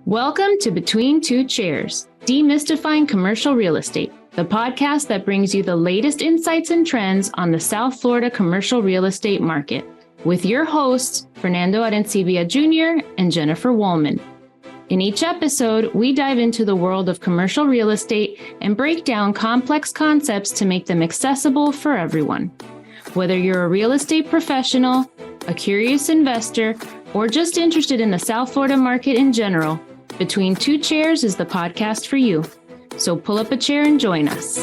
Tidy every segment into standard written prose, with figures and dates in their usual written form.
Welcome to Between Two Chairs, Demystifying Commercial Real Estate, the podcast that brings you the latest insights and trends on the South Florida commercial real estate market, with your hosts, Fernando Arencibia Jr. and Jennifer Wollmann. In each episode, we dive into the world of commercial real estate and break down complex concepts to make them accessible for everyone. Whether you're a real estate professional, a curious investor, or just interested in the South Florida market in general, Between Two Chairs is the podcast for you. So pull up a chair and join us.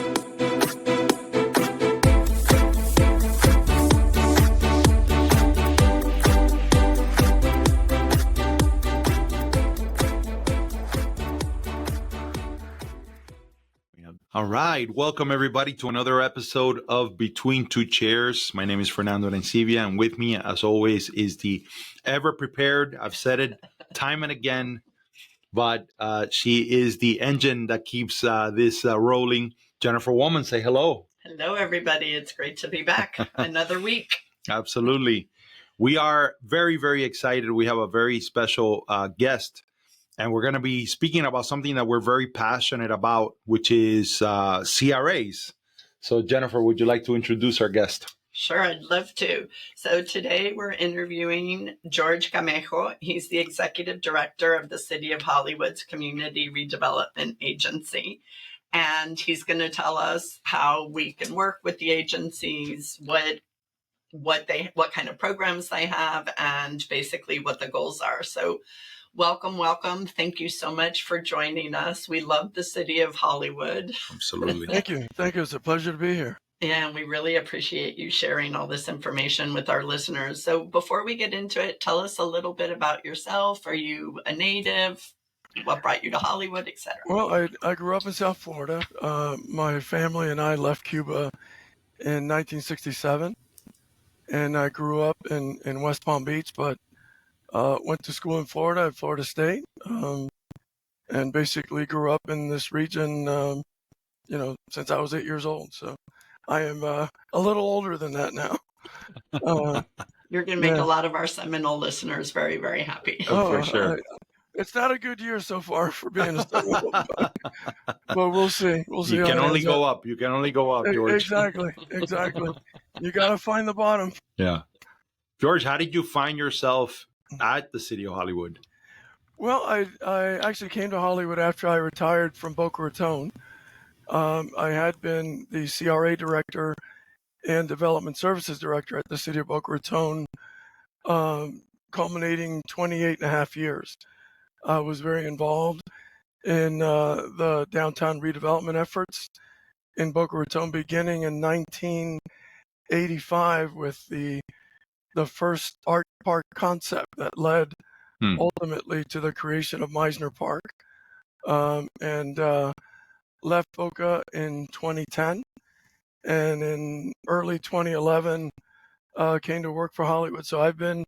All right. Welcome, everybody, to another episode of Between Two Chairs. My name is Fernando Arencibia, and with me, as always, is the ever-prepared, I've said it time and again, but she is the engine that keeps this rolling. Jennifer Wollmann, say hello. Hello, everybody. It's great to be back. Another week. Absolutely. We are very, very excited. We have a very special guest. And we're going to be speaking about something that we're very passionate about, which is CRAs. So, Jennifer, would you like to introduce our guest? Sure, I'd love to. So today we're interviewing Jorge Camejo. He's the executive director of the City of Hollywood's Community Redevelopment Agency. And he's going to tell us how we can work with the agencies, what kind of programs they have, and basically what the goals are. So welcome. Thank you so much for joining us. We love the City of Hollywood. Absolutely. Thank you. It's a pleasure to be here. And we really appreciate you sharing all this information with our listeners. So before we get into it, tell us a little bit about yourself. Are you a native? What brought you to Hollywood, etc.? Well, I grew up in South Florida. My family and I left Cuba in 1967. And I grew up in West Palm Beach, but went to school in Florida at Florida State, and basically grew up in this region, since I was 8 years old. So I am a little older than that now. You're going to make a lot of our Seminole listeners very, very happy. Oh, for sure. It's not a good year so far for being a Seminole, but we'll see. You can only go up. You can only go up, George. Exactly. You got to find the bottom. Yeah. George, how did you find yourself at the City of Hollywood? Well, I actually came to Hollywood after I retired from Boca Raton. I had been the CRA director and development services director at the City of Boca Raton, culminating 28 and a half years. I was very involved in the downtown redevelopment efforts in Boca Raton, beginning in 1985 with the first art park concept that led ultimately to the creation of Meisner Park, and left Boca in 2010, and in early 2011 came to work for Hollywood. So I've been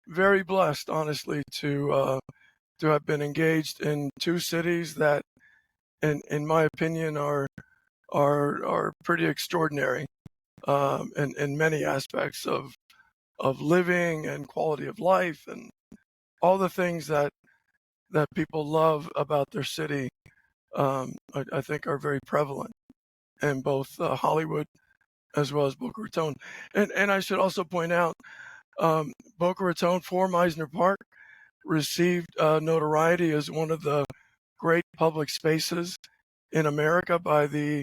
very blessed, honestly, to have been engaged in two cities that, in my opinion, are pretty extraordinary in many aspects of living and quality of life and all the things that people love about their city. I think are very prevalent in both Hollywood as well as Boca Raton. And I should also point out, Boca Raton for Meisner Park received notoriety as one of the great public spaces in America by the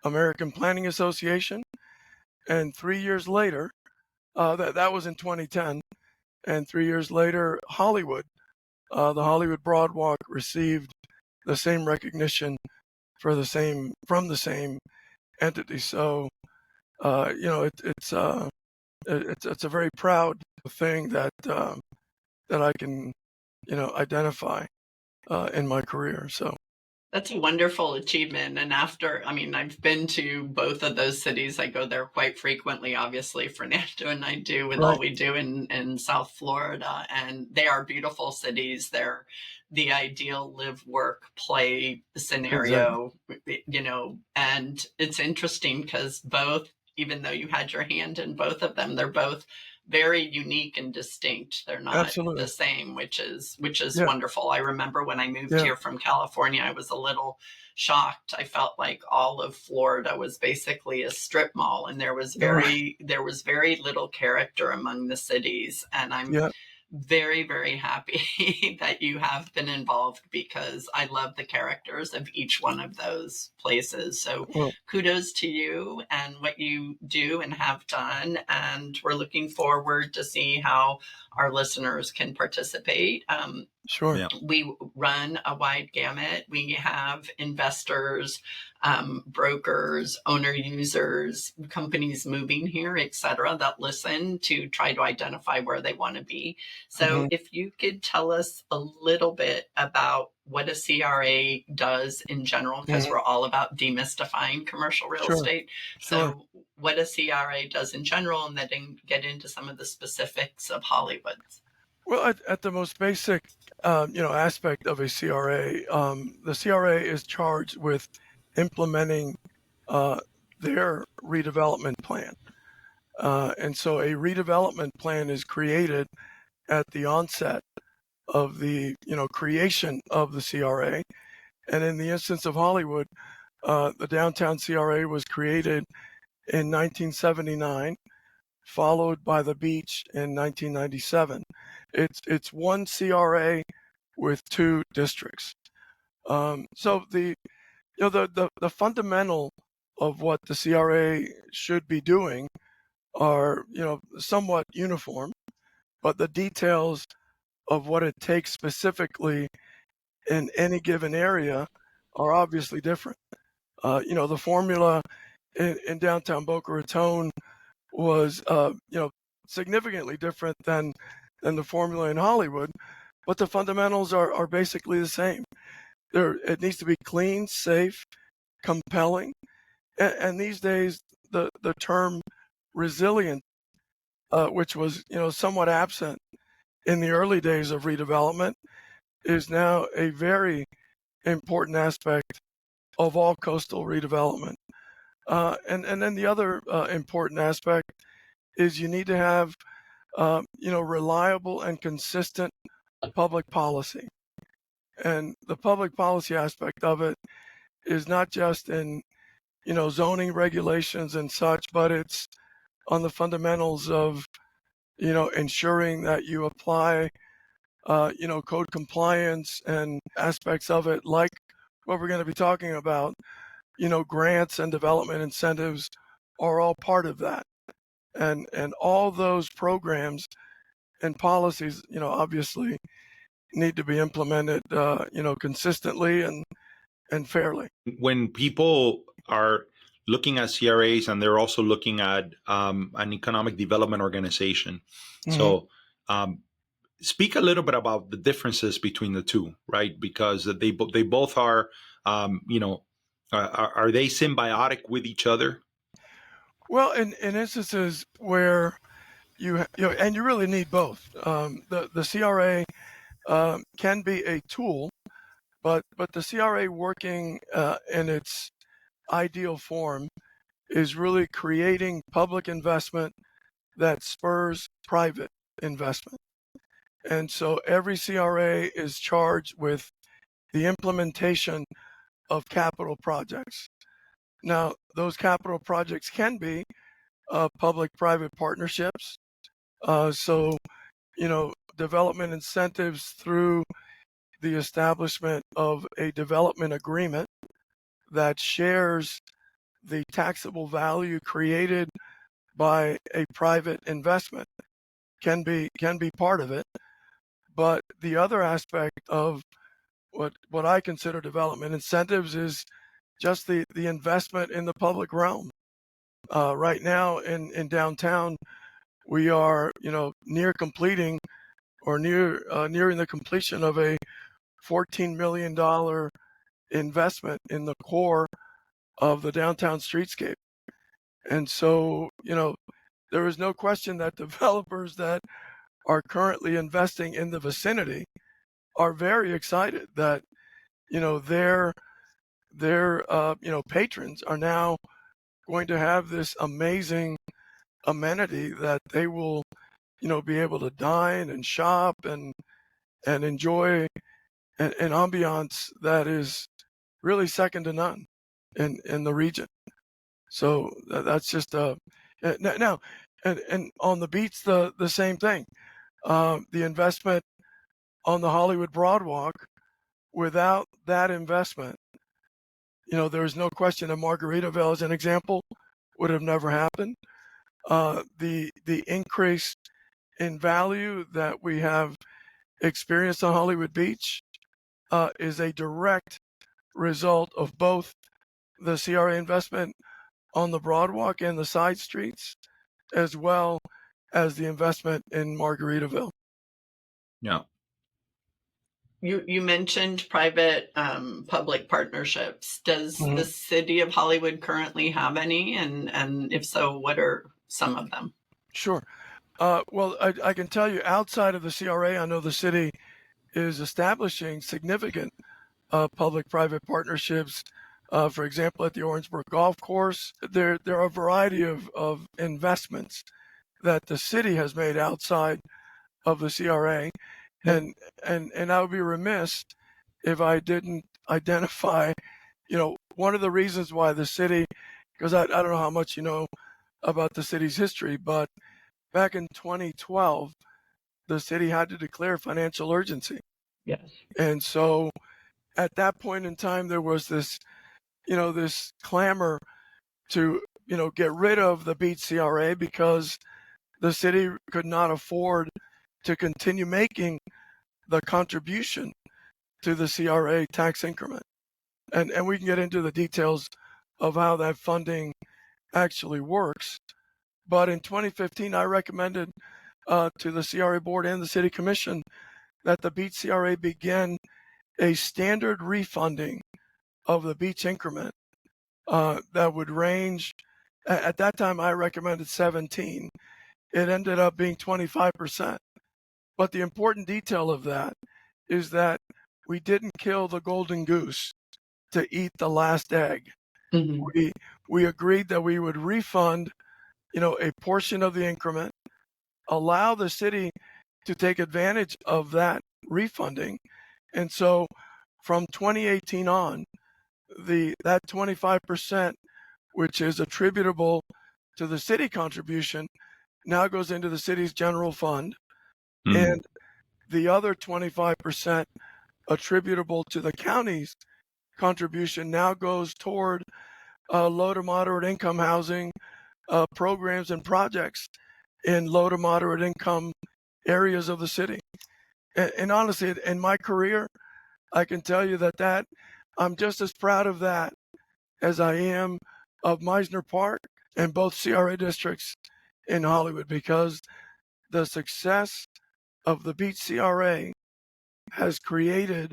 American Planning Association. And 3 years later, that was in 2010, and 3 years later, Hollywood, the Hollywood Broadwalk received the same recognition from the same entity. So, it's a very proud thing that I can, identify in my career. So. That's a wonderful achievement. And I've been to both of those cities. I go there quite frequently, obviously, Fernando and I do with all we do in South Florida. And they are beautiful cities. They're the ideal live, work, play scenario, and it's interesting because both, even though you had your hand in both of them, they're both very unique and distinct. They're not Absolutely. the same, which is Yeah. wonderful. I remember when I moved Yeah. here from California, I was a little shocked. I felt like all of Florida was basically a strip mall, and there was Right. very little character among the cities. And I'm Yeah. very, very happy that you have been involved, because I love the characters of each one of those places. So Well, kudos to you and what you do and have done. And we're looking forward to see how our listeners can participate. sure. Yeah. We run a wide gamut. We have investors, brokers, owner users, companies moving here, et cetera, that listen to try to identify where they want to be. So hmm if you could tell us a little bit about what a CRA does in general, because hmm we're all about demystifying commercial real Sure. estate. Sure. So what a CRA does in general, and then get into some of the specifics of Hollywood's. Well, at the most basic, aspect of a CRA, the CRA is charged with implementing uh, their redevelopment plan. And so a redevelopment plan is created at the onset of the, creation of the CRA. And in the instance of Hollywood, the downtown CRA was created in 1979, followed by the beach in 1997. It's one CRA with two districts. So the fundamental of what the CRA should be doing are somewhat uniform, but the details of what it takes specifically in any given area are obviously different. The formula in downtown Boca Raton was significantly different than the formula in Hollywood, but the fundamentals are basically the same. It needs to be clean, safe, compelling, and these days the term resilient, which was somewhat absent in the early days of redevelopment, is now a very important aspect of all coastal redevelopment. And then the other important aspect is you need to have reliable and consistent public policy. And the public policy aspect of it is not just in zoning regulations and such, but it's on the fundamentals of ensuring that you apply code compliance and aspects of it, like what we're going to be talking about. Grants and development incentives are all part of that, and all those programs and policies, obviously need to be implemented, consistently and fairly. When people are looking at CRAs, and they're also looking at an economic development organization, so speak a little bit about the differences between the two, right? Because they both are, are they symbiotic with each other? Well, in instances where and you really need both. The CRA can be a tool, but the CRA working in its ideal form is really creating public investment that spurs private investment. And so every CRA is charged with the implementation of capital projects. Now, those capital projects can be public-private partnerships. So, development incentives through the establishment of a development agreement that shares the taxable value created by a private investment can be part of it. But the other aspect of what I consider development incentives is just the investment in the public realm. Right now in downtown, we are near completing or nearing the completion of a $14 million investment in the core of the downtown streetscape. And so, there is no question that developers that are currently investing in the vicinity are very excited that, their patrons are now going to have this amazing amenity that they will be able to dine and shop and enjoy an ambiance that is really second to none in the region. So that's just now, and on the beach, the same thing. The investment on the Hollywood Broadwalk, without that investment, there's no question that Margaritaville, as an example, would have never happened. The increase in value that we have experienced on Hollywood Beach is a direct result of both the CRA investment on the Broadwalk and the side streets, as well as the investment in Margaritaville. Yeah. You mentioned private public partnerships. Does the city of Hollywood currently have any? And if so, what are some of them? Sure. Well, I can tell you, outside of the CRA, I know the city is establishing significant public-private partnerships. For example, at the Orangeburg Golf Course, there are a variety of investments that the city has made outside of the CRA, and I would be remiss if I didn't identify, one of the reasons why the city, because I don't know how much you know about the city's history, but back in 2012, the city had to declare financial urgency. Yes. And so at that point in time, there was this clamor to, get rid of the beach CRA because the city could not afford to continue making the contribution to the CRA tax increment. And we can get into the details of how that funding actually works. But in 2015, I recommended to the CRA board and the city commission that the beach CRA begin a standard refunding of the beach increment that would range. At that time, I recommended 17. It ended up being 25%. But the important detail of that is that we didn't kill the golden goose to eat the last egg. Mm-hmm. We agreed that we would refund, a portion of the increment, allow the city to take advantage of that refunding. And so from 2018 on, that 25%, which is attributable to the city contribution, now goes into the city's general fund. And the other 25% attributable to the county's contribution now goes toward low to moderate income housing programs and projects in low to moderate income areas of the city. And honestly, in my career, I can tell you that I'm just as proud of that as I am of Meisner Park and both CRA districts in Hollywood, because the success of the beach CRA has created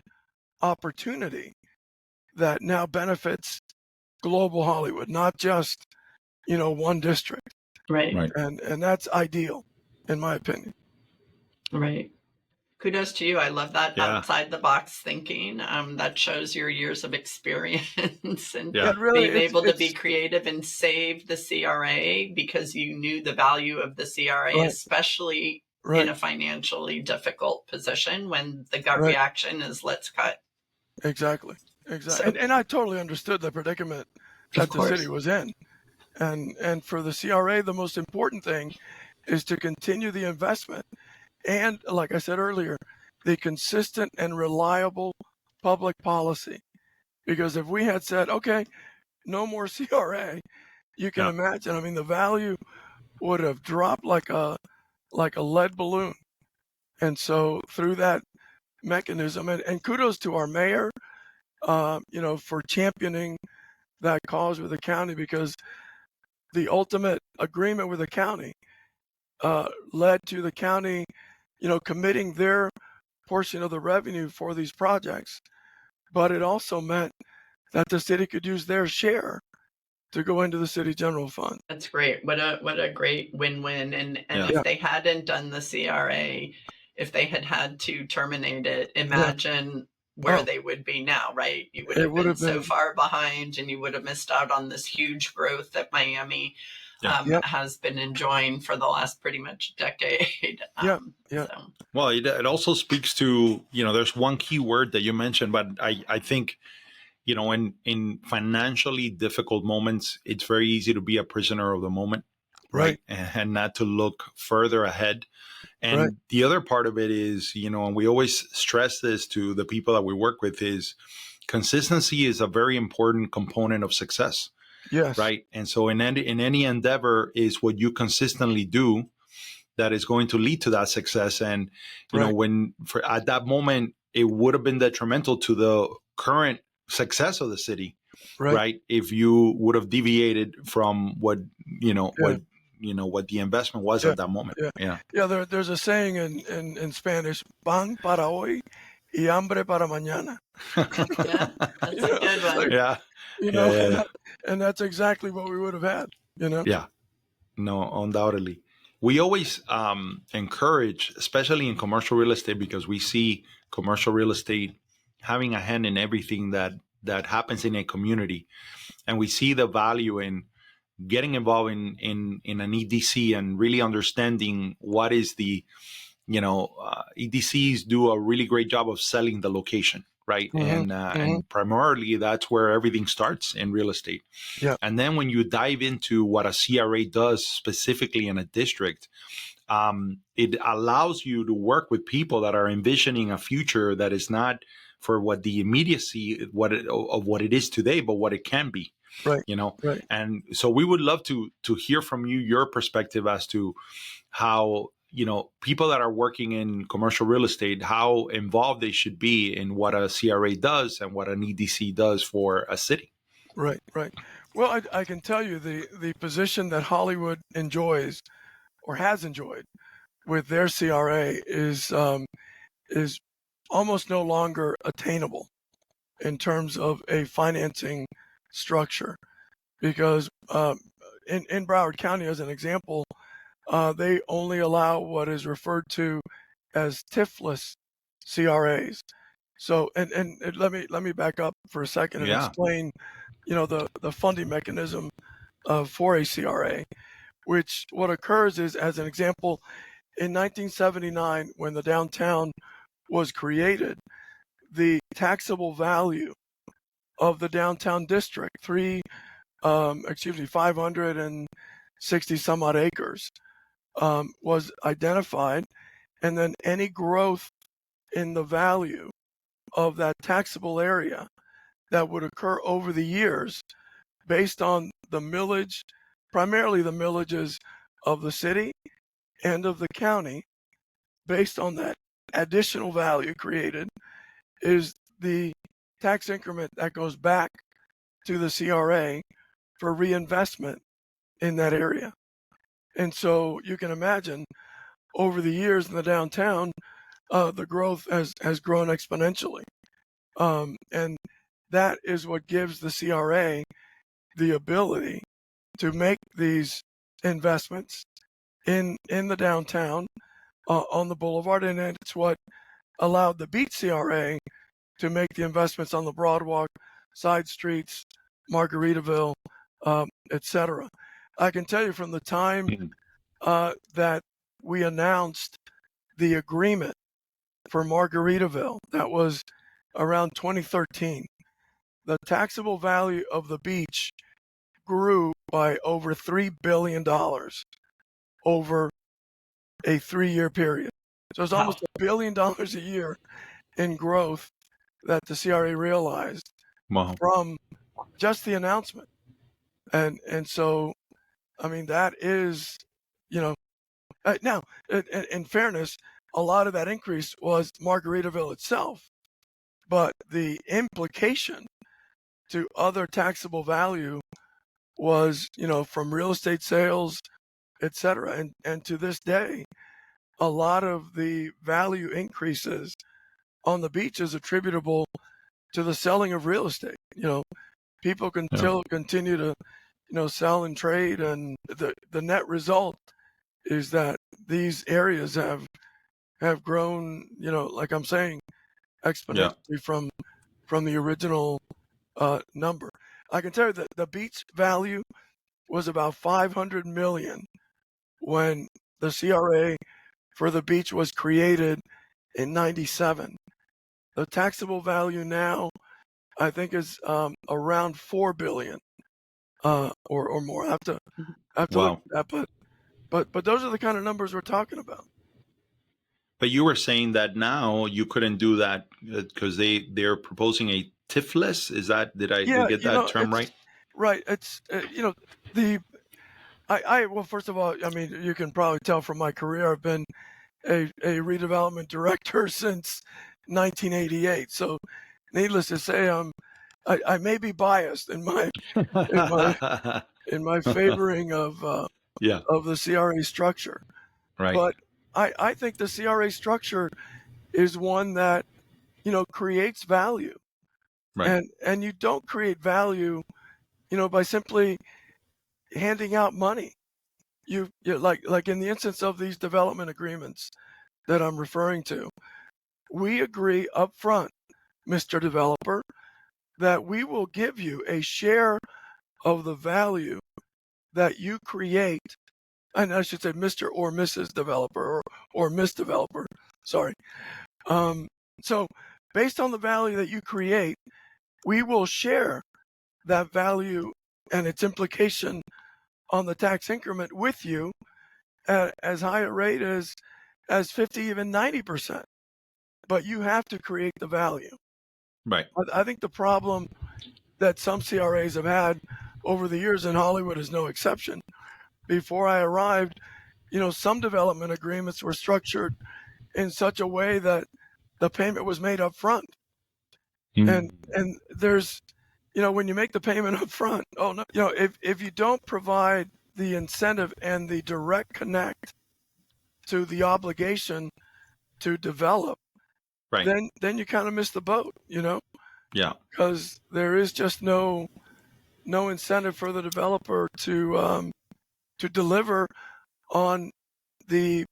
opportunity that now benefits global Hollywood, not just, one district. Right. And that's ideal, in my opinion. Right. Kudos to you. I love that outside the box thinking. That shows your years of experience and being able to be creative and save the CRA because you knew the value of the CRA, especially in a financially difficult position when the gut reaction is let's cut. Exactly. So, and I totally understood the predicament that the city was in. And for the CRA, the most important thing is to continue the investment. And like I said earlier, the consistent and reliable public policy. Because if we had said, okay, no more CRA, you can imagine, the value would have dropped like a lead balloon. And so through that mechanism, and kudos to our mayor, for championing that cause with the county, because the ultimate agreement with the county led to the county, committing their portion of the revenue for these projects. But it also meant that the city could use their share to go into the city general fund. That's great. What a great win-win. And if they hadn't done the CRA, if they had to terminate it, imagine where they would be now, right? You would have been so far behind and you would have missed out on this huge growth that Miami has been enjoying for the last pretty much decade. So. Well, it also speaks to, there's one key word that you mentioned, but I think, in financially difficult moments, it's very easy to be a prisoner of the moment, right? And not to look further ahead. And the other part of it is, and we always stress this to the people that we work with, is consistency is a very important component of success. Yes. Right. And so in any endeavor is what you consistently do that is going to lead to that success. And, at that moment, it would have been detrimental to the current success of the city, right? If you would have deviated from what the investment was at that moment. There's a saying in Spanish, pan para hoy y hambre para mañana. That's a good one. And that's exactly what we would have had, Yeah, no, undoubtedly. We always encourage, especially in commercial real estate, because we see commercial real estate having a hand in everything that happens in a community. And we see the value in getting involved in an EDC and really understanding what is the, EDCs do a really great job of selling the location, right? And primarily that's where everything starts in real estate. Yeah. And then when you dive into what a CRA does specifically in a district, it allows you to work with people that are envisioning a future that is not for what the immediacy of what it is today, but what it can be. Right. And so we would love to hear from you, your perspective as to how, people that are working in commercial real estate, how involved they should be in what a CRA does and what an EDC does for a city. Right. Well, I can tell you the position that Hollywood enjoys or has enjoyed with their CRA is almost no longer attainable in terms of a financing structure, because in Broward County, as an example, they only allow what is referred to as TIF-less CRAs. So, and let me back up for a second and explain, the funding mechanism for a CRA, which what occurs is, as an example, in 1979, when the downtown was created, the taxable value of the downtown district, 560 some odd acres, was identified, and then any growth in the value of that taxable area that would occur over the years based on the millage, primarily the millages of the city and of the county, based on that additional value created, is the tax increment that goes back to the CRA for reinvestment in that area. And so you can imagine over the years in the downtown, the growth has grown exponentially. And that is what gives the CRA the ability to make these investments in the downtown, on the boulevard. And it's what allowed the Beach CRA to make the investments on the Broadwalk, side streets, Margaritaville, etc. I can tell you from the time that we announced the agreement for Margaritaville, that was around 2013, the taxable value of the beach grew by over $3 billion over a 3-year period. So it's almost $1 billion a year in growth that the CRA realized from just the announcement. And so, I mean, that is, now, in fairness, a lot of that increase was Margaritaville itself, but the implication to other taxable value was, from real estate sales, et cetera. And to this day, a lot of the value increases on the beach is attributable to the selling of real estate. People can still continue to, sell and trade, and the net result is that these areas have grown, like I'm saying, exponentially from the original number. I can tell you that the beach value was about $500 million when the CRA for the beach was created in 97. The taxable value now, I think, is around $4 billion or more. I have to look at that, but those are the kind of numbers we're talking about. But you were saying that now you couldn't do that because they're proposing a TIF-less. Is that, did I get that term right? Right. It's well, first of all, I mean, you can probably tell from my career, I've been a redevelopment director since 1988. So, needless to say, I may be biased in my favoring of the CRA structure. Right. But I think the CRA structure is one that creates value, right. And you don't create value, by simply handing out money. You like in the instance of these development agreements that I'm referring to, we agree up front, Mr. Developer, that we will give you a share of the value that you create. And I should say Mr. or Mrs. Developer or Miss Developer. Sorry. So based on the value that you create, we will share that value and its implication on the tax increment with you at as high a rate as 50, even 90%. But you have to create the value. Right. I think the problem that some CRAs have had over the years, and Hollywood is no exception. Before I arrived, some development agreements were structured in such a way that the payment was made up front. And there's, when you make the payment up front, if you don't provide the incentive and the direct connect to the obligation to develop, right, then you kind of miss the boat, Yeah. Because there is just no incentive for the developer to deliver on the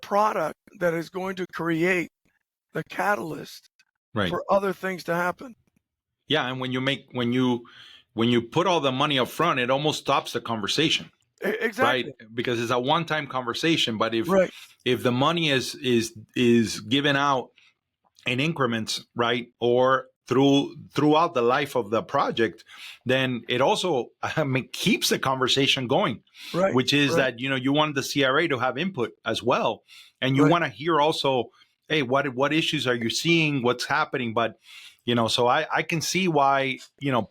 product that is going to create the catalyst for other things to happen. Yeah, and when you put all the money up front, it almost stops the conversation. Exactly. Right, because it's a one-time conversation. But if the money is given out in increments, right, or throughout the life of the project, then it also keeps the conversation going. Right. Which is that you want the CRA to have input as well, and you want to hear also, hey, what issues are you seeing? What's happening? But so I can see why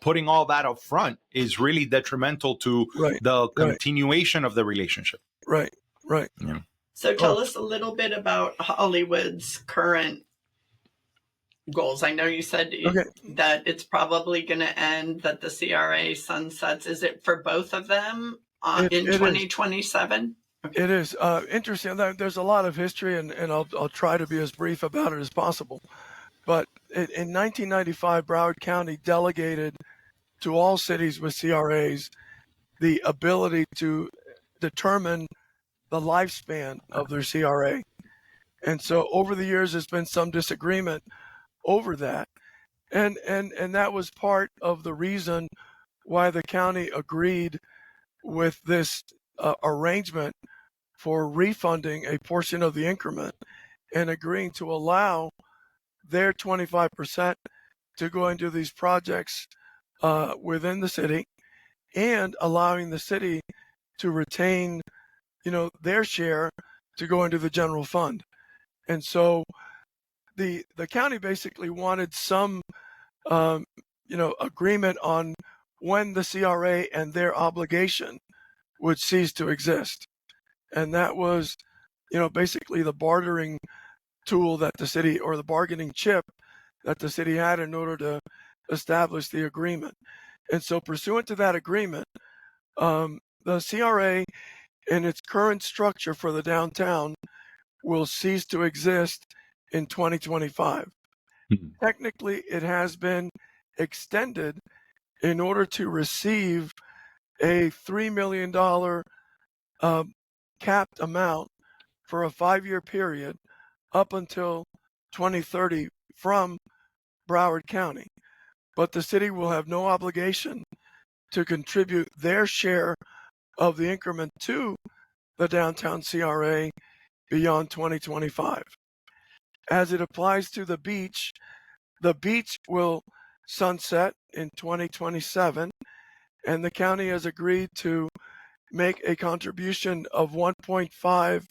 putting all that up front is really detrimental to the continuation of the relationship. Right. Yeah. So tell us a little bit about Hollywood's current goals. I know you said that it's probably going to end, that the CRA sunsets. Is it for both of them in 2027? It is interesting. There's a lot of history, and I'll try to be as brief about it as possible. But in 1995, Broward County delegated to all cities with CRAs the ability to determine the lifespan of their CRA. And so over the years, there's been some disagreement over that. And that was part of the reason why the county agreed with this arrangement for refunding a portion of the increment and agreeing to allow their 25% to go into these projects within the city, and allowing the city to retain, their share to go into the general fund. And so the county basically wanted some, agreement on when the CRA and their obligation would cease to exist. And that was, basically the bartering tool that the city, or the bargaining chip that the city had in order to establish the agreement. And so pursuant to that agreement, the CRA in its current structure for the downtown will cease to exist in 2025. Technically, it has been extended in order to receive a $3 million capped amount for a 5-year period up until 2030 from Broward County. But the city will have no obligation to contribute their share of the increment to the downtown CRA beyond 2025. As it applies to the beach will sunset in 2027, and the county has agreed to make a contribution of $1.5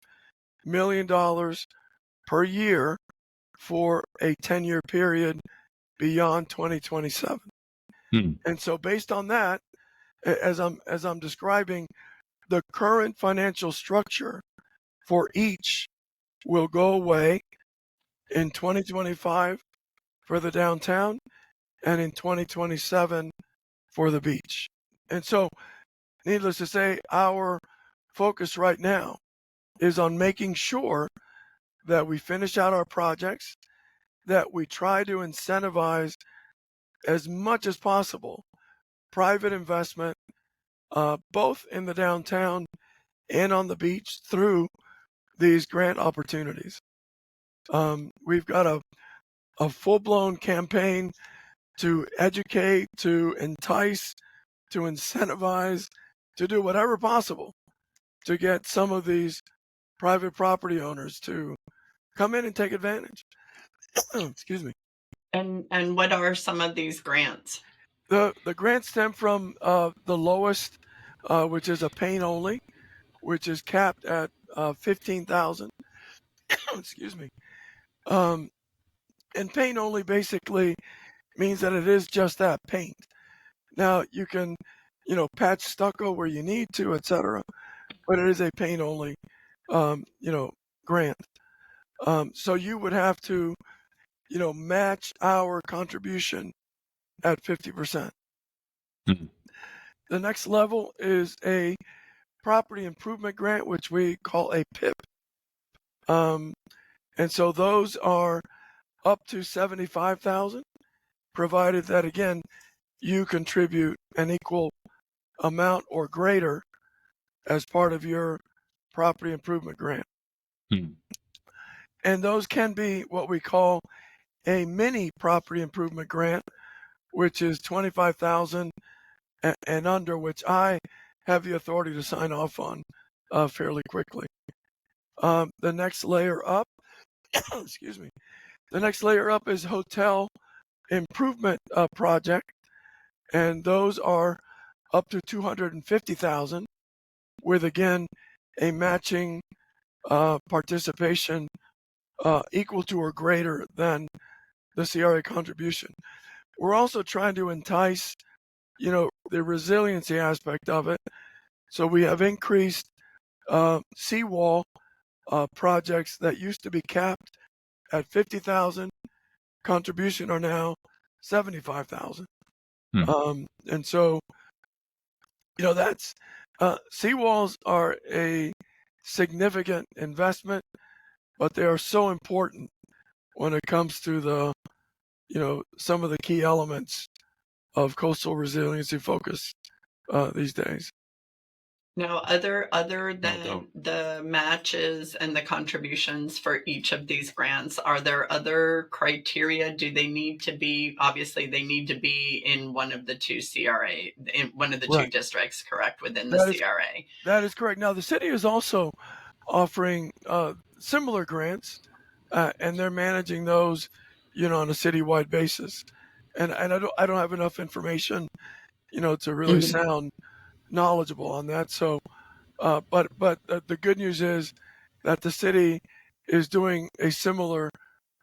million per year for a 10-year period beyond 2027. And so based on that, as I'm describing, the current financial structure for each will go away in 2025 for the downtown and in 2027 for the beach. And so, needless to say, our focus right now is on making sure that we finish out our projects, that we try to incentivize as much as possible private investment, both in the downtown and on the beach through these grant opportunities. We've got a full-blown campaign to educate, to entice, to incentivize, to do whatever possible to get some of these private property owners to come in and take advantage. Excuse me. And what are some of these grants? The grants stem from the lowest, which is a paint only, which is capped at $15,000. Excuse me. And paint only basically means that it is just that, paint. Now you can, patch stucco where you need to, etc., but it is a paint only, grant. So you would have to, match our contribution at 50%. The next level is a property improvement grant, which we call a PIP. And so those are up to $75,000, provided that, again, you contribute an equal amount or greater as part of your property improvement grant. And those can be what we call a mini property improvement grant, which is $25,000 and under, which I have the authority to sign off on fairly quickly. The next layer up, excuse me, the next layer up is hotel improvement project, and those are up to $250,000, with, again, a matching participation equal to or greater than the CRA contribution. We're also trying to entice, the resiliency aspect of it. So we have increased seawall projects that used to be capped at $50,000. Contribution are now $75,000. And so, that's seawalls are a significant investment, but they are so important when it comes to the, some of the key elements of coastal resiliency focus these days. Now, other than the matches and the contributions for each of these grants, are there other criteria? Do they need to be, obviously they need to be in one of the two CRA, in one of the two districts, correct, within the CRA? That is correct. Now, the city is also offering similar grants, and they're managing those, on a citywide basis. And I don't have enough information, to really sound knowledgeable on that. So, but the good news is that the city is doing a similar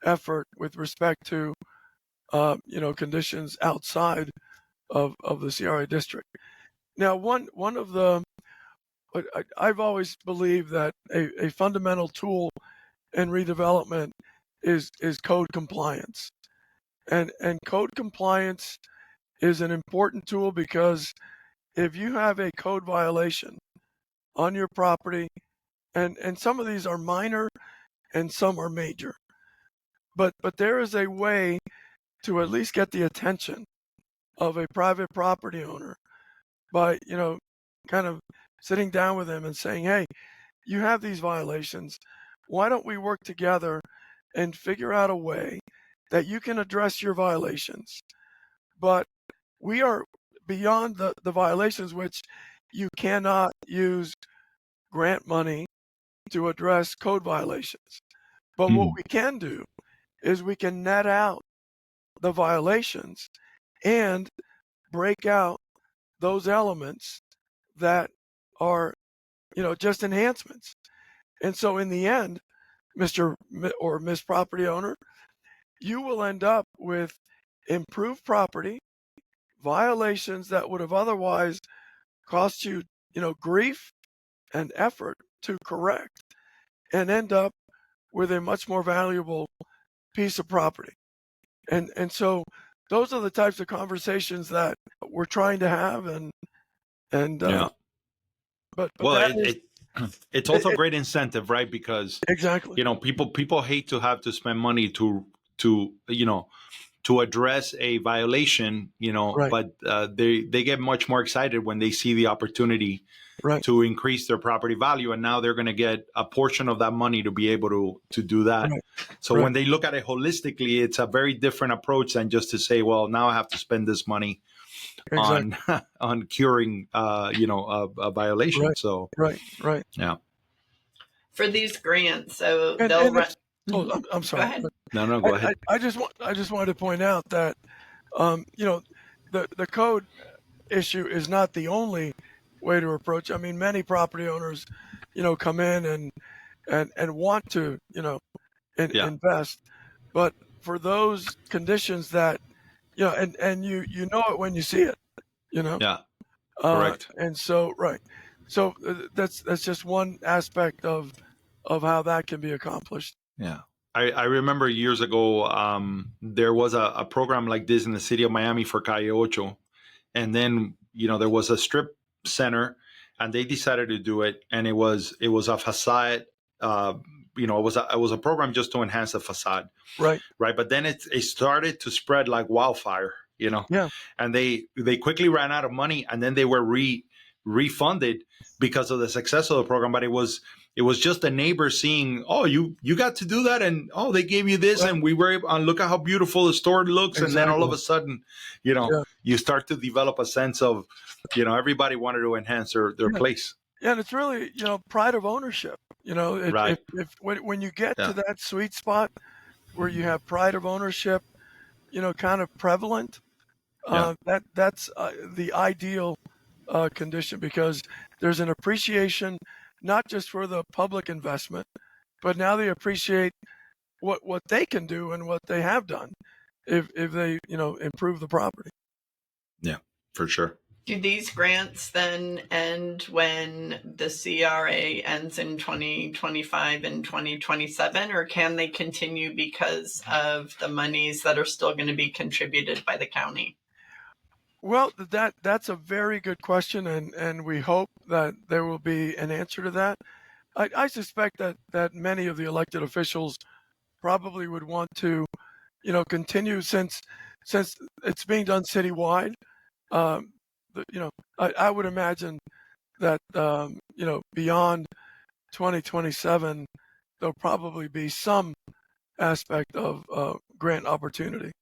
effort with respect to, conditions outside of the CRA district. Now, one of the, I've always believed that a fundamental tool in redevelopment is code compliance. And code compliance is an important tool because if you have a code violation on your property, and some of these are minor and some are major, but there is a way to at least get the attention of a private property owner by, kind of sitting down with them and saying, hey, you have these violations. Why don't we work together and figure out a way that you can address your violations? But we are beyond the violations, which you cannot use grant money to address code violations. But what we can do is we can net out the violations and break out those elements that are, just enhancements. And so in the end, Mr. or Miss Property Owner, you will end up with improved property, violations that would have otherwise cost you, grief and effort to correct, and end up with a much more valuable piece of property. And so those are the types of conversations that we're trying to have, but well, it's also a great incentive, right? Because exactly, people hate to have to spend money to address a violation, right, but they get much more excited when they see the opportunity right, to increase their property value, and now they're going to get a portion of that money to be able to do that. right, So right. when they look at it holistically, it's a very different approach than just to say, well, now I have to spend this money Exactly. on curing a violation. Right, So right. yeah. For these grants, so And, they'll and run. it's, I'm Go sorry. ahead. No, go ahead. I just wanted to point out that, the code issue is not the only way to approach. I mean, many property owners, come in and want to, Yeah. invest, but for those conditions that, and you know it when you see it, Yeah. Correct. and so, right. So that's just one aspect of how that can be accomplished. Yeah. I remember years ago, there was a program like this in the city of Miami for Calle Ocho. And then, there was a strip center and they decided to do it. And it was a facade, it was a program just to enhance the facade. Right. Right. But then it started to spread like wildfire, Yeah. and they quickly ran out of money, and then they were refunded because of the success of the program. But it was just the neighbors seeing, oh, you got to do that, and oh, they gave you this, Right. and we were able, and look at how beautiful the store looks. And then all of Exactly. a sudden, you start to develop a sense of, everybody wanted to enhance their Yeah. place. Yeah, and it's really, pride of ownership. Right. If when you get Yeah. to that sweet spot where you have pride of ownership, kind of prevalent, Yeah. that's the ideal condition, because there's an appreciation not just for the public investment, but now they appreciate what they can do and what they have done if they improve the property. Yeah, for sure. Do these grants then end when the CRA ends in 2025 and 2027, or can they continue because of the monies that are still going to be contributed by the county? Well, that's a very good question, and we hope that there will be an answer to that. I suspect that many of the elected officials probably would want to, continue, since it's being done citywide. I would imagine that beyond 2027, there'll probably be some aspect of grant opportunity.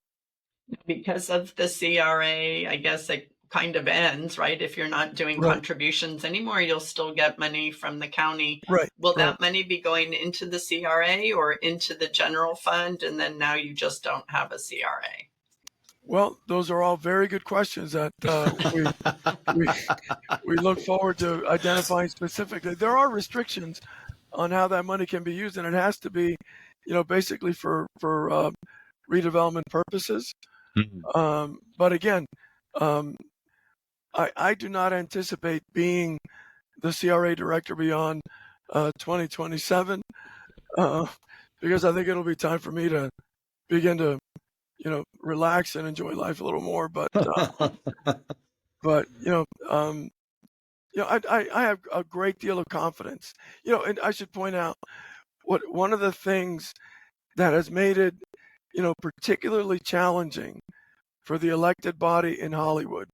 Because of the CRA, I guess it kind of ends, right? If you're not doing Right. contributions anymore, you'll still get money from the county. Right. Will right. that money be going into the CRA or into the general fund? And then now you just don't have a CRA? Well, those are all very good questions that we look forward to identifying specifically. There are restrictions on how that money can be used, and it has to be, basically for redevelopment purposes. Mhm. But again, I do not anticipate being the CRA director beyond 2027, because I think it'll be time for me to begin to, relax and enjoy life a little more. But I have a great deal of confidence. And I should point out one of the things that has made it, particularly challenging for the elected body in Hollywood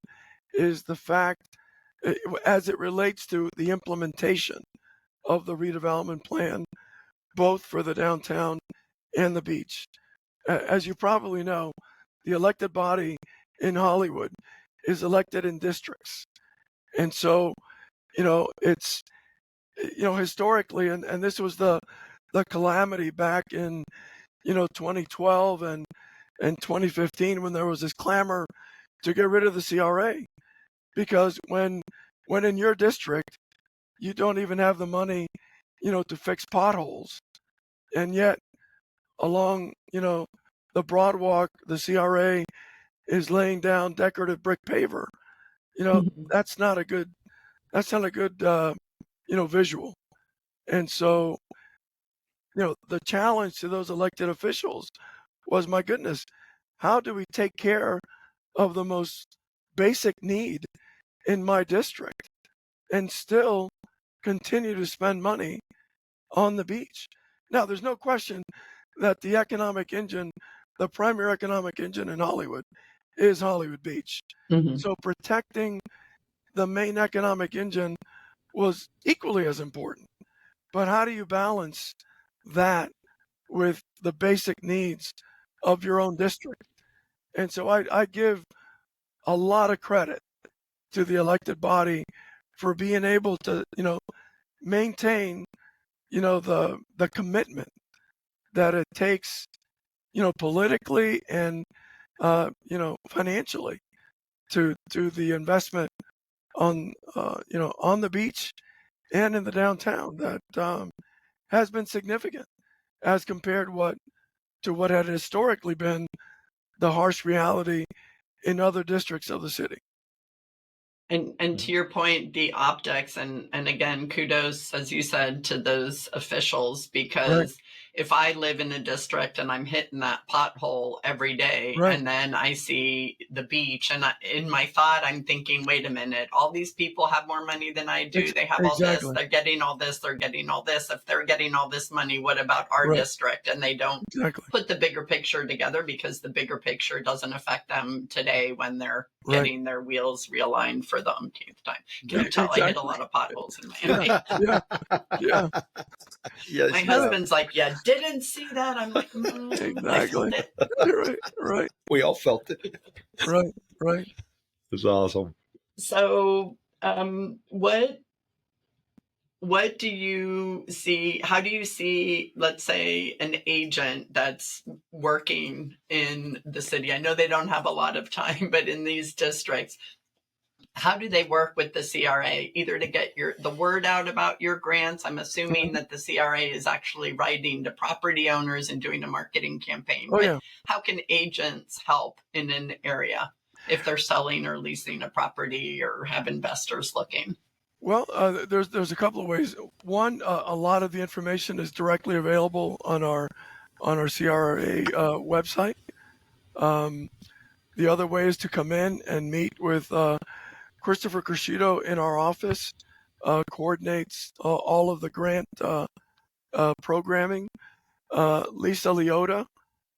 is the fact, as it relates to the implementation of the redevelopment plan, both for the downtown and the beach. As you probably know, the elected body in Hollywood is elected in districts. And so, it's, historically, and this was the calamity back in, 2012 and 2015 when there was this clamor to get rid of the CRA, because when in your district you don't even have the money, to fix potholes, and yet along, the Broadwalk, the CRA is laying down decorative brick paver. That's not a good visual. And so, the challenge to those elected officials was, my goodness, how do we take care of the most basic need in my district and still continue to spend money on the beach? Now, there's no question that the economic engine, the primary economic engine in Hollywood, is Hollywood Beach. Mm-hmm. So protecting the main economic engine was equally as important. But how do you balance that with the basic needs of your own district? And so I give a lot of credit to the elected body for being able to, maintain, the commitment that it takes, politically and, financially to the investment on, on the beach and in the downtown that has been significant as compared to what had historically been the harsh reality in other districts of the city. And to your point, the optics, and again, kudos, as you said, to those officials, because Right. if I live in a district and I'm hitting that pothole every day, Right. and then I see the beach, and in my thought, I'm thinking, wait a minute, all these people have more money than I do. They have all this, Exactly. they're getting all this, they're getting all this. If they're getting all this money, what about our Right. district? And they don't Exactly. put the bigger picture together, because the bigger picture doesn't affect them today when they're Right. getting their wheels realigned for the umpteenth time. Can you tell I hit a Exactly. lot of potholes in Miami? Yeah. Yes. My husband's like, yeah, didn't see that. I'm like, I felt Exactly. it. Right. We all felt it. Right. It's awesome. So, what do you see? How do you see, let's say, an agent that's working in the city? I know they don't have a lot of time, but in these districts, how do they work with the CRA, either to get the word out about your grants? I'm assuming that the CRA is actually writing to property owners and doing a marketing campaign. Oh, but yeah. how can agents help in an area if they're selling or leasing a property or have investors looking? Well, there's a couple of ways. One, a lot of the information is directly available on our CRA website. The other way is to come in and meet with Christopher Crescido in our office, coordinates all of the grant programming. Lisa Leota,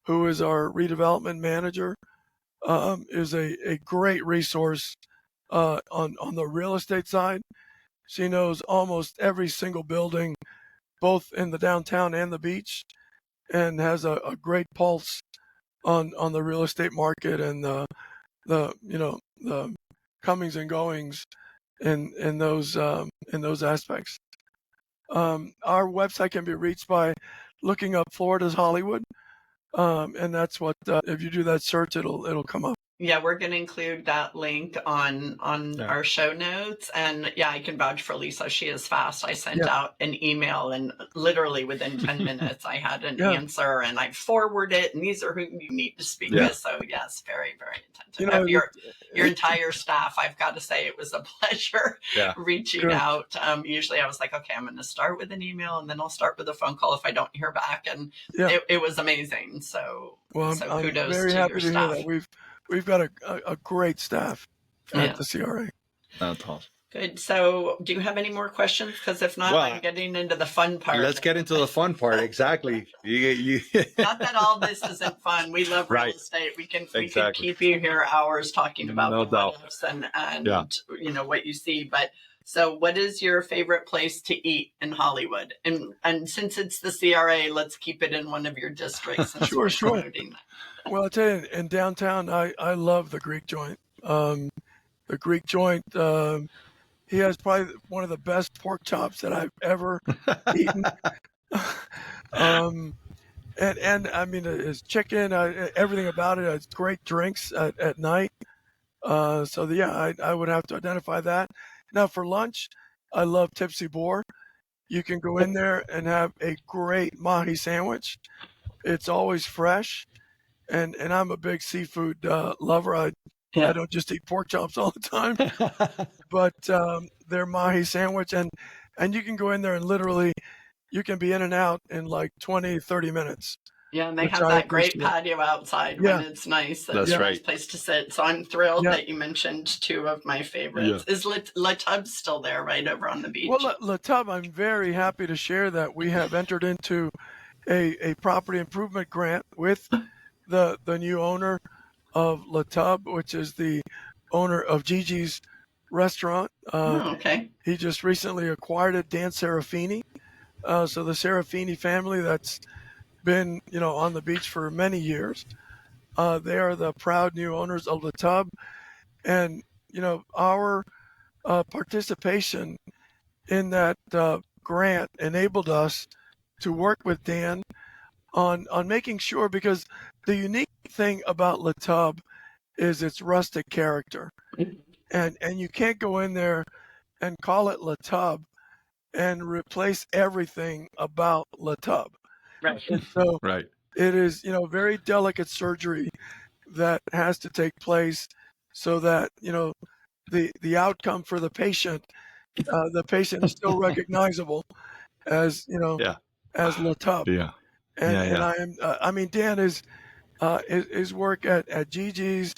who is our redevelopment manager, is a great resource on the real estate side. She knows almost every single building, both in the downtown and the beach, and has a great pulse on the real estate market and the comings and goings in those aspects. Our website can be reached by looking up Florida's Hollywood, and that's what if you do that search, it'll come up. Yeah, we're going to include that link on our show notes. And yeah, I can vouch for Lisa. She is fast. I sent out an email, and literally within 10 minutes, I had an answer, and I forward it. And these are who you need to speak with. So yes, very, very attentive. Your entire staff, I've got to say, it was a pleasure reaching out. Usually I was like, okay, I'm going to start with an email, and then I'll start with a phone call if I don't hear back. And it was amazing. So, I'm kudos very to happy your to staff. hear that. We've got a great staff at the CRA. That's awesome. Good. So do you have any more questions? Because if not, I'm getting into the fun part. Let's get into the fun part. Exactly. You Not that all this isn't fun. We love real estate. We can keep you here hours talking about the what-ifs and what you see. But so what is your favorite place to eat in Hollywood? And since it's the CRA, let's keep it in one of your districts. Sure. Well, I tell you, in downtown, I love the Greek joint. the Greek joint. He has probably one of the best pork chops that I've ever eaten. And I mean, his chicken, everything about it. It's great drinks at night. I would have to identify that. Now for lunch, I love Tipsy Boar. You can go in there and have a great mahi sandwich. It's always fresh, and I'm a big seafood lover. I don't just eat pork chops all the time, but their mahi sandwich, and you can go in there and literally you can be in and out in like 20, 30 minutes. Yeah, and they have that great patio outside when it's nice. That's a right. nice place to sit. So I'm thrilled that you mentioned two of my favorites. Is La Tub still there right over on the beach? Well, La Tub, I'm very happy to share that we have entered into a property improvement grant with the new owner of La Tub, which is the owner of Gigi's restaurant. Okay. He just recently acquired it, Dan Serafini. So the Serafini family that's been, on the beach for many years. They are the proud new owners of La Tub. And, our participation in that grant enabled us to work with Dan on making sure, because the unique thing about La Tub is its rustic character. And you can't go in there and call it La Tub and replace everything about La Tub. Right. And so Right. it is, very delicate surgery that has to take place so that, the outcome for the patient is still recognizable as, as La Tub. Yeah. And I am, Dan is, his work at Gigi's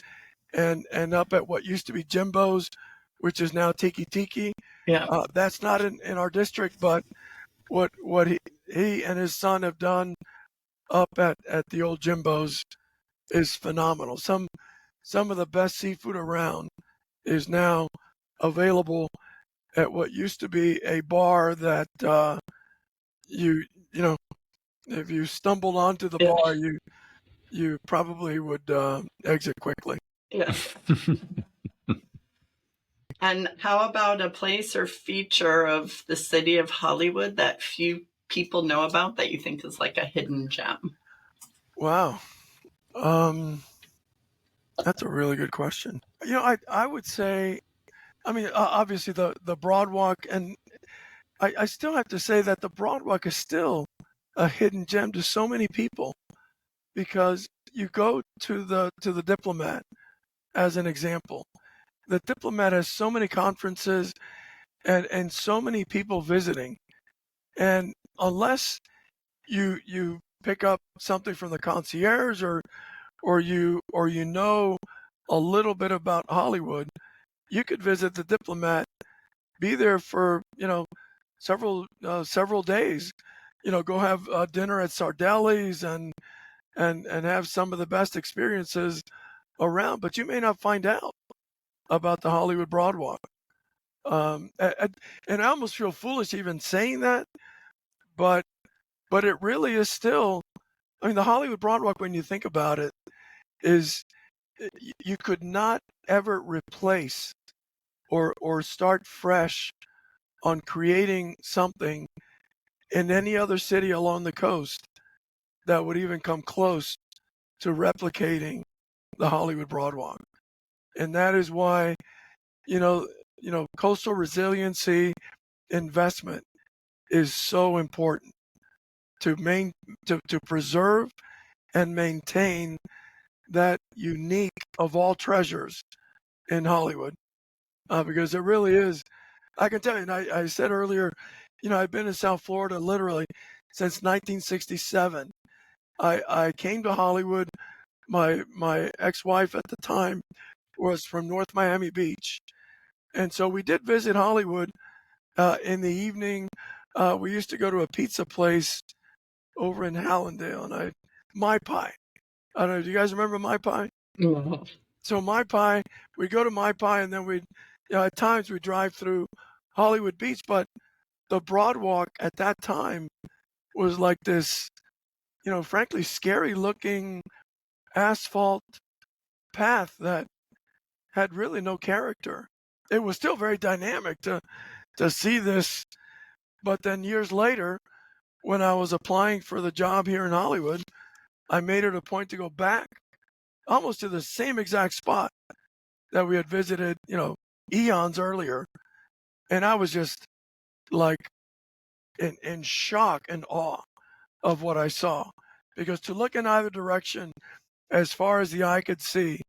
and up at what used to be Jimbo's, which is now Tiki Tiki. Yeah. That's not in our district, but what he and his son have done up at the old Jimbo's is phenomenal. Some of the best seafood around is now available at what used to be a bar that if you stumbled onto the bar, you probably would exit quickly. Yeah. And how about a place or feature of the city of Hollywood that few people know about that you think is like a hidden gem? Wow. That's a really good question. I would say, obviously the Broadwalk, and I still have to say that the Broadwalk is still a hidden gem to so many people, because you go to the Diplomat as an example. The Diplomat has so many conferences and so many people visiting, and unless you pick up something from the concierge or you know a little bit about Hollywood, you could visit the Diplomat, be there for several days, go have dinner at Sardelli's and have some of the best experiences around, but you may not find out about the Hollywood Broadwalk. And I almost feel foolish even saying that, but it really is still. The Hollywood Broadwalk, when you think about it, is you could not ever replace or start fresh on creating something in any other city along the coast that would even come close to replicating the Hollywood Broadwalk. And that is why, coastal resiliency investment is so important to preserve and maintain that unique of all treasures in Hollywood, because it really is. I can tell you, and I said earlier, I've been in South Florida literally since 1967. I came to Hollywood. My ex-wife at the time was from North Miami Beach, and so we did visit Hollywood in the evening. We used to go to a pizza place over in Hallandale, and My Pie. I don't know. Do you guys remember My Pie? Mm-hmm. So My Pie, we go to My Pie, and then at times we drive through Hollywood Beach, but the Broadwalk at that time was like this, frankly, scary looking asphalt path that had really no character. It was still very dynamic to see this. But then years later, when I was applying for the job here in Hollywood, I made it a point to go back almost to the same exact spot that we had visited, eons earlier. And I was just like in shock and awe of what I saw. Because to look in either direction as far as the eye could see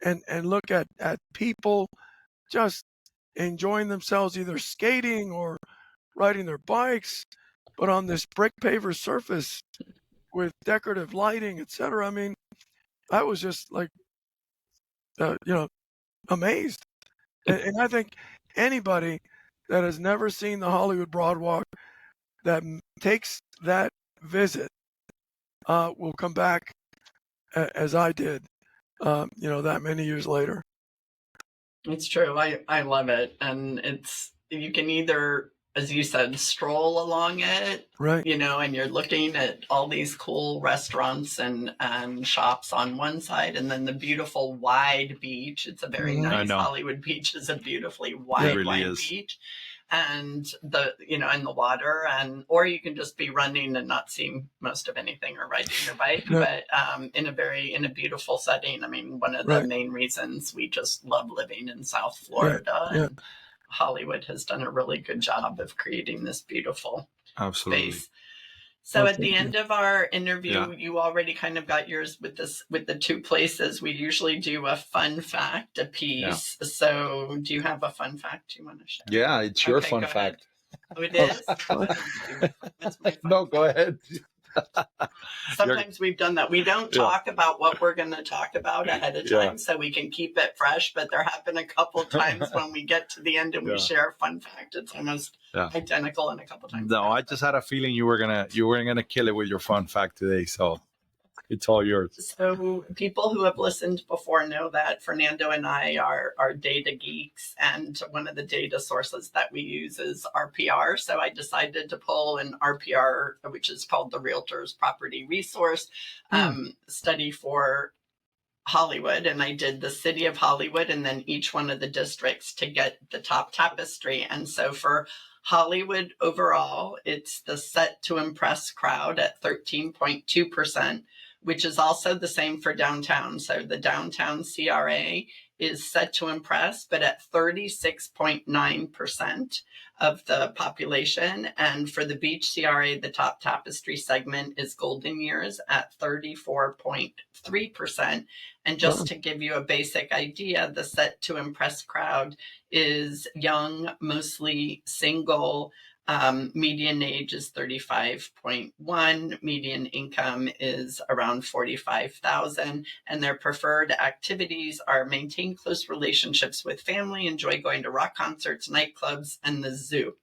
and look at people just enjoying themselves, either skating or riding their bikes, but on this brick paver surface with decorative lighting, etc. I mean, I was just like, amazed. And I think anybody that has never seen the Hollywood Broadwalk that takes that visit will come back as I did, that many years later. It's true. I love it. And you can either, as you said, stroll along it, right? And you're looking at all these cool restaurants and shops on one side, and then the beautiful wide beach. It's a very nice Hollywood beach. Is a beautifully wide, beach, and and the water, or you can just be running and not seeing most of anything or riding your bike, but in a beautiful setting. I mean, one of the main reasons we just love living in South Florida. And Hollywood has done a really good job of creating this beautiful space. So at the end of our interview, you already kind of got yours with the two places. We usually do a fun fact a piece. Yeah. So do you have a fun fact you want to share? Yeah, it's your fun fact. Oh, it is? That's my fun No, go ahead. Sometimes we've done that. We don't talk about what we're going to talk about ahead of time so we can keep it fresh, but there have been a couple times when we get to the end and we share a fun fact. It's almost identical in a couple times. No, I just had a feeling you were gonna kill it with your fun fact today, so it's all yours. So people who have listened before know that Fernando and I are data geeks, and one of the data sources that we use is RPR. So I decided to pull an RPR, which is called the Realtors Property Resource study for Hollywood, and I did the city of Hollywood and then each one of the districts to get the top tapestry. And so for Hollywood overall, it's the set to impress crowd at 13.2%, which is also the same for downtown. So the downtown CRA is set to impress, but at 36.9% of the population. And for the beach CRA, the top tapestry segment is Golden Years at 34.3%. And just to give you a basic idea, the set to impress crowd is young, mostly single. Median age is 35.1. Median income is around 45,000. And their preferred activities are maintain close relationships with family, enjoy going to rock concerts, nightclubs, and the zoo.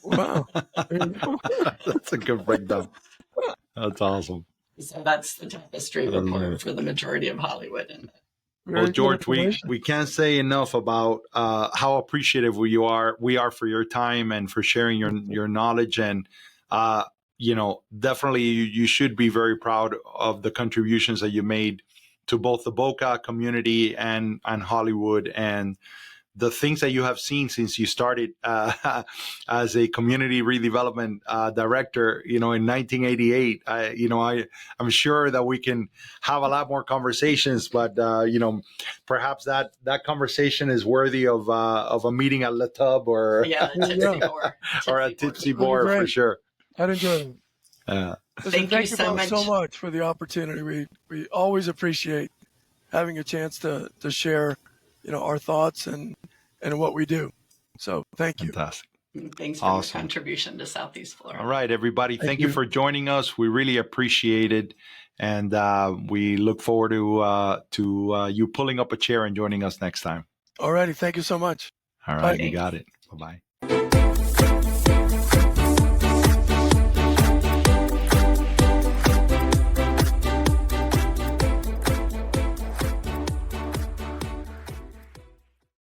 Wow. That's a good breakdown. That's awesome. So that's the tapestry report for the majority of Hollywood. And well, George, we can't say enough about how appreciative we are for your time and for sharing your knowledge. And, definitely you should be very proud of the contributions that you made to both the Boca community and Hollywood, and the things that you have seen since you started as a community redevelopment director, in 1988. I'm sure that we can have a lot more conversations, but perhaps that conversation is worthy of a meeting at Le Tub or a Tipsy Boar for sure. I'd enjoy it. Thank you so much for the opportunity. We always appreciate having a chance to share our thoughts and what we do. So thank you. Fantastic. Thanks for your contribution to Southeast Florida. All right, everybody. Thank you for joining us. We really appreciate it. And we look forward to you pulling up a chair and joining us next time. All righty. Thank you so much. All right. You got it. Bye-bye.